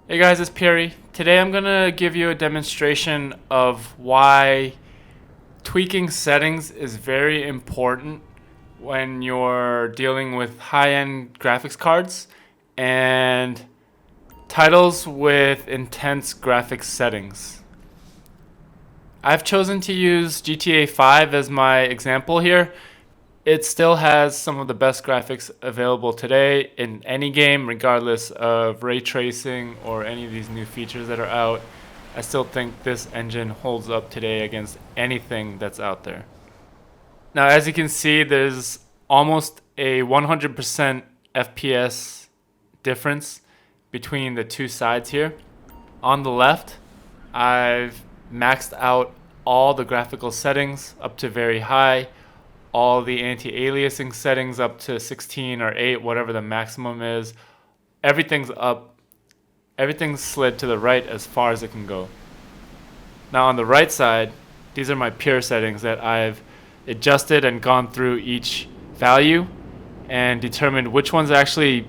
Hey guys, it's Pyur. Today I'm gonna give you a demonstration of why tweaking settings is very important when you're dealing with high-end graphics cards and titles with intense graphics settings. I've chosen to use GTA 5 as my example here. It still has some of the best graphics available today in any game, regardless of ray tracing or any of these new features that are out. I still think this engine holds up today against anything that's out there. Now, as you can see, there's almost a 100% FPS difference between the two sides here. On the left, I've maxed out all the graphical settings up to very high, all the anti-aliasing settings up to 16 or 8, whatever the maximum is. Everything's up. Everything's slid to the right as far as it can go. Now on the right side, these are my pure settings that I've adjusted and gone through each value and determined which ones actually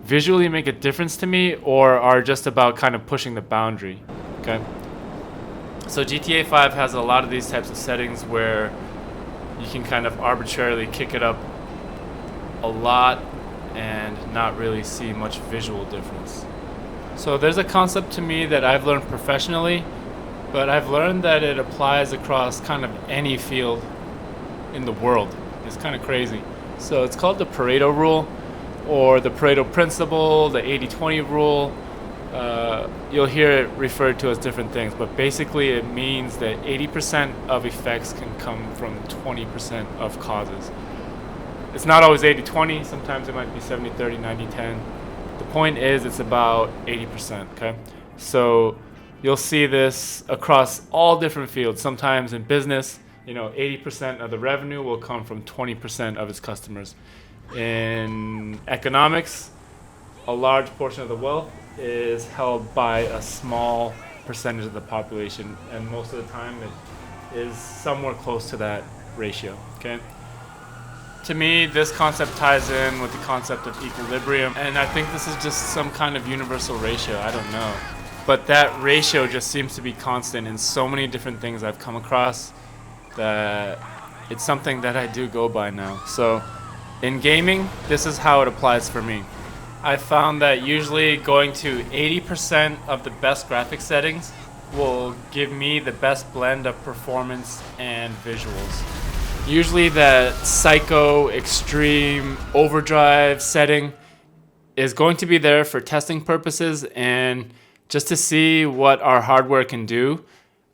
visually make a difference to me or are just about kind of pushing the boundary. Okay. So GTA 5 has a lot of these types of settings where you can kind of arbitrarily kick it up a lot and not really see much visual difference. So there's a concept to me that I've learned professionally, but I've learned that it applies across kind of any field in the world. It's kind of crazy. So it's called the Pareto rule or the Pareto Principle, the 80-20 rule. You'll hear it referred to as different things, but basically it means that 80% of effects can come from 20% of causes. It's not always 80-20, sometimes it might be 70-30, 90-10. The point is it's about 80%, okay? So you'll see this across all different fields. Sometimes in business, 80% of the revenue will come from 20% of its customers. In economics, a large portion of the wealth is held by a small percentage of the population, and most of the time it is somewhere close to that ratio. Okay. To me, this concept ties in with the concept of equilibrium, and I think this is just some kind of universal ratio. I don't know, but that ratio just seems to be constant in so many different things I've come across that it's something that I do go by now. So in gaming, this is how it applies for me. I found that usually going to 80% of the best graphic settings will give me the best blend of performance and visuals. Usually that psycho, extreme, overdrive setting is going to be there for testing purposes and just to see what our hardware can do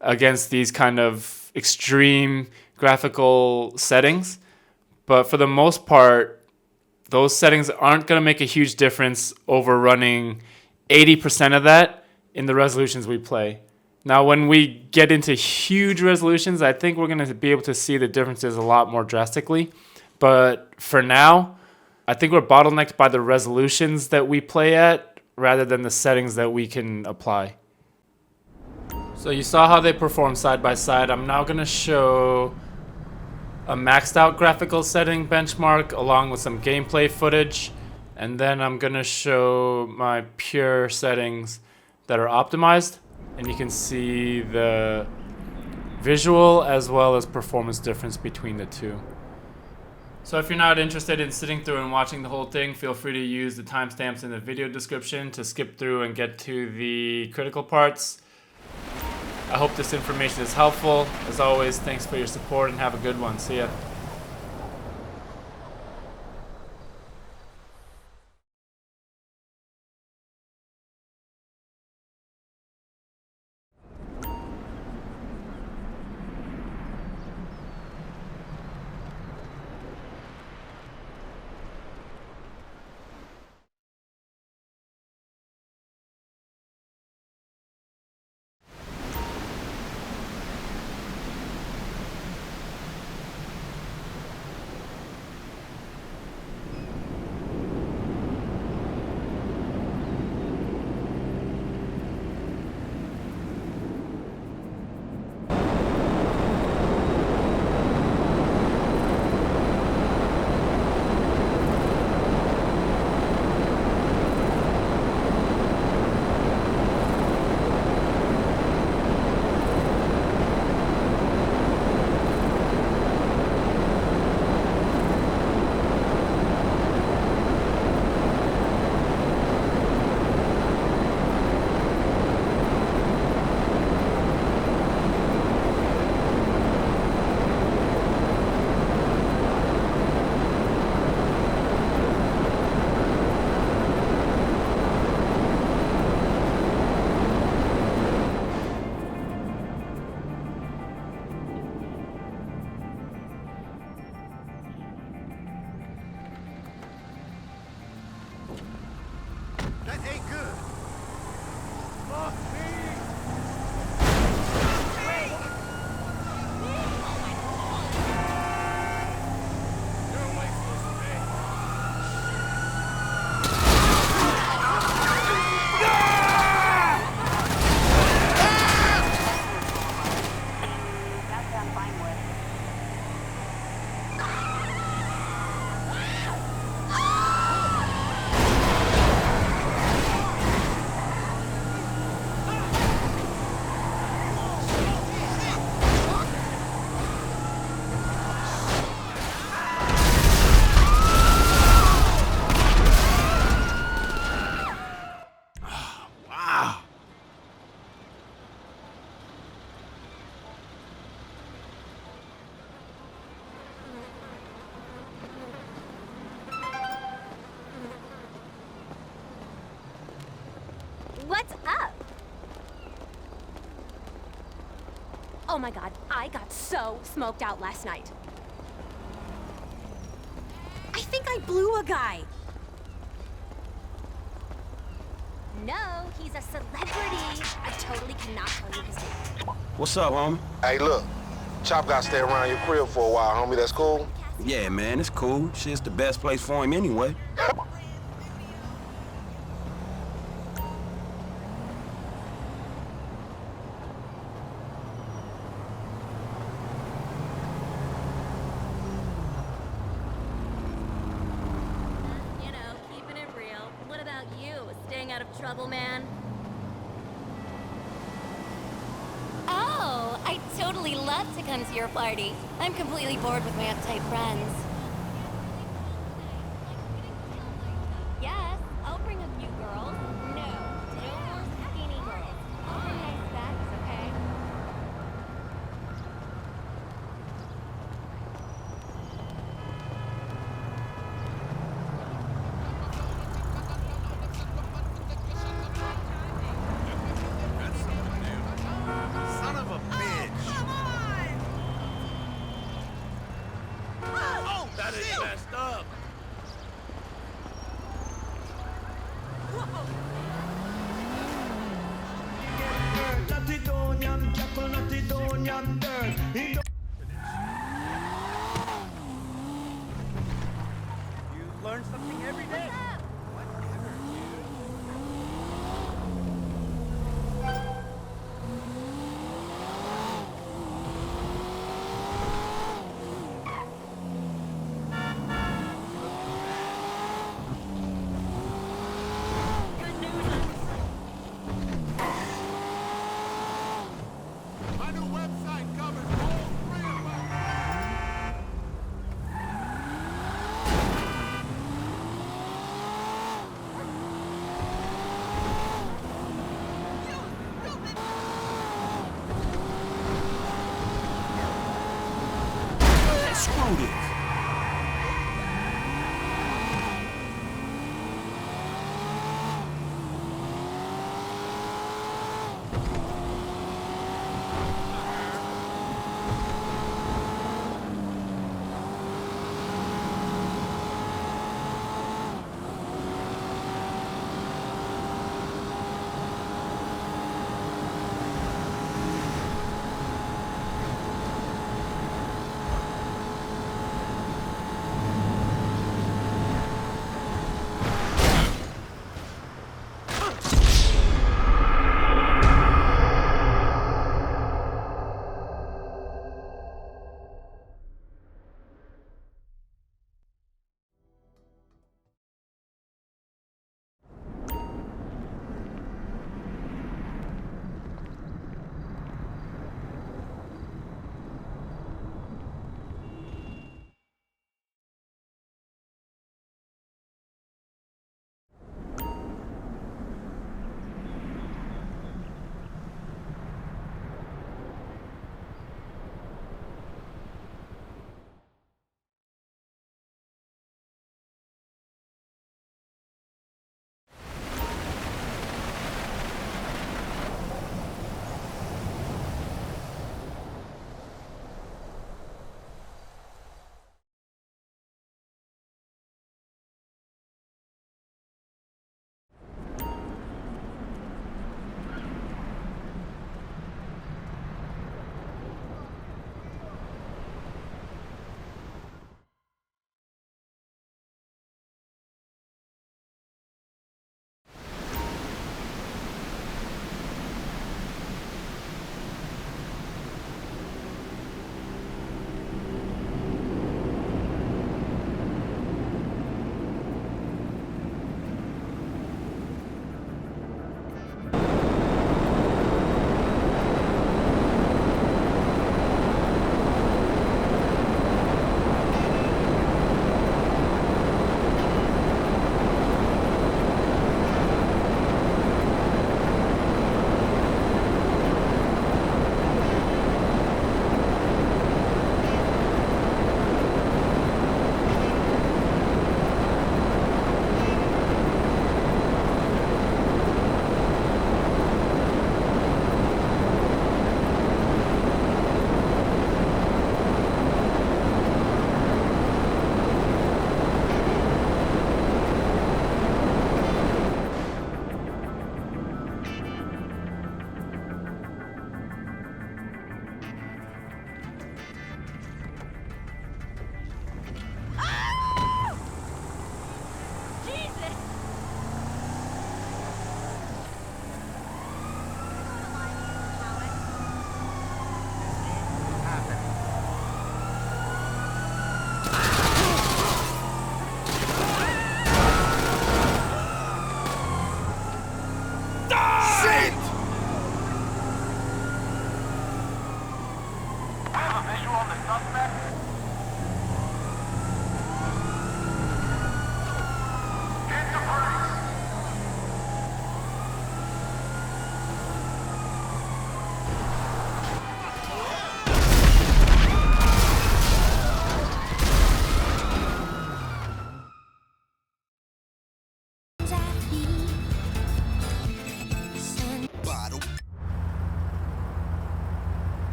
against these kind of extreme graphical settings. But for the most part, those settings aren't going to make a huge difference over running 80% of that in the resolutions we play. Now, when we get into huge resolutions, I think we're going to be able to see the differences a lot more drastically. But for now, I think we're bottlenecked by the resolutions that we play at rather than the settings that we can apply. So you saw how they perform side by side. I'm now going to show a maxed out graphical setting benchmark along with some gameplay footage, and then I'm gonna show my pure settings that are optimized, and you can see the visual as well as performance difference between the two. So if you're not interested in sitting through and watching the whole thing, feel free to use the timestamps in the video description to skip through and get to the critical parts. I hope this information is helpful. As always, thanks for your support and have a good one. See ya. Oh my god, I got so smoked out last night. I think I blew a guy. No, he's a celebrity. I totally cannot tell you his name. What's up, homie? Hey, look. Chop got to stay around your crib for a while, homie. That's cool? Yeah, man, it's cool. Shit's the best place for him anyway. You know, keeping it real. What about you? Staying out of trouble, man? Oh, I totally love to come to your party. I'm completely bored with my uptight friends. Yes, I'll bring a few girls. No, no more skinny girls. I'll bring nice specs, okay? Son of a bitch! Come on! Oh, that is messed up! You learn something every day. My new website covers all three of them. Man, screw this.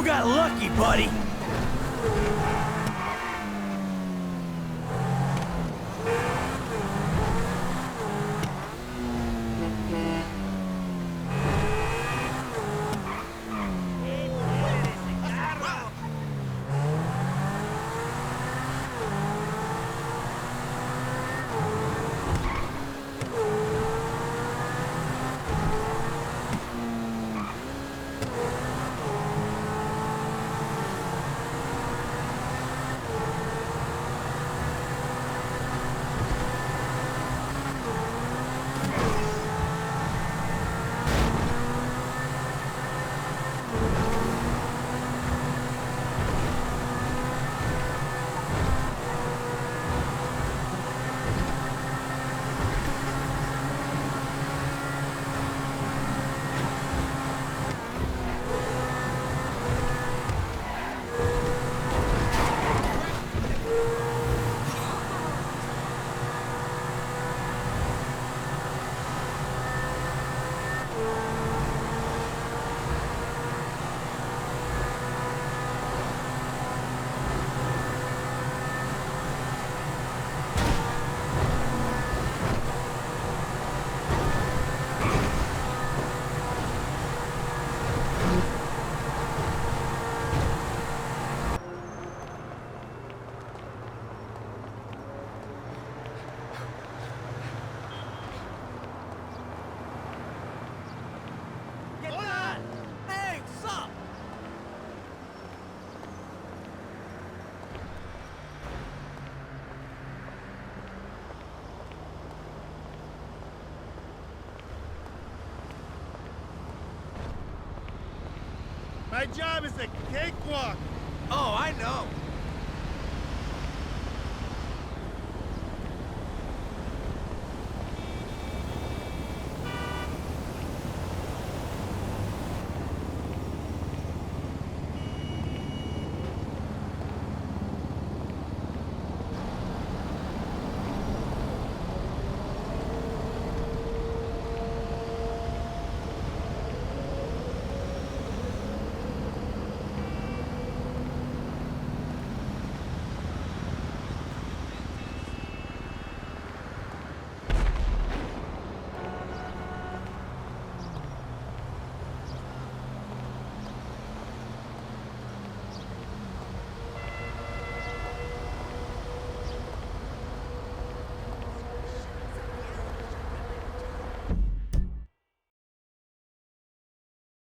You got lucky, buddy. My job is a cakewalk. Oh, I know.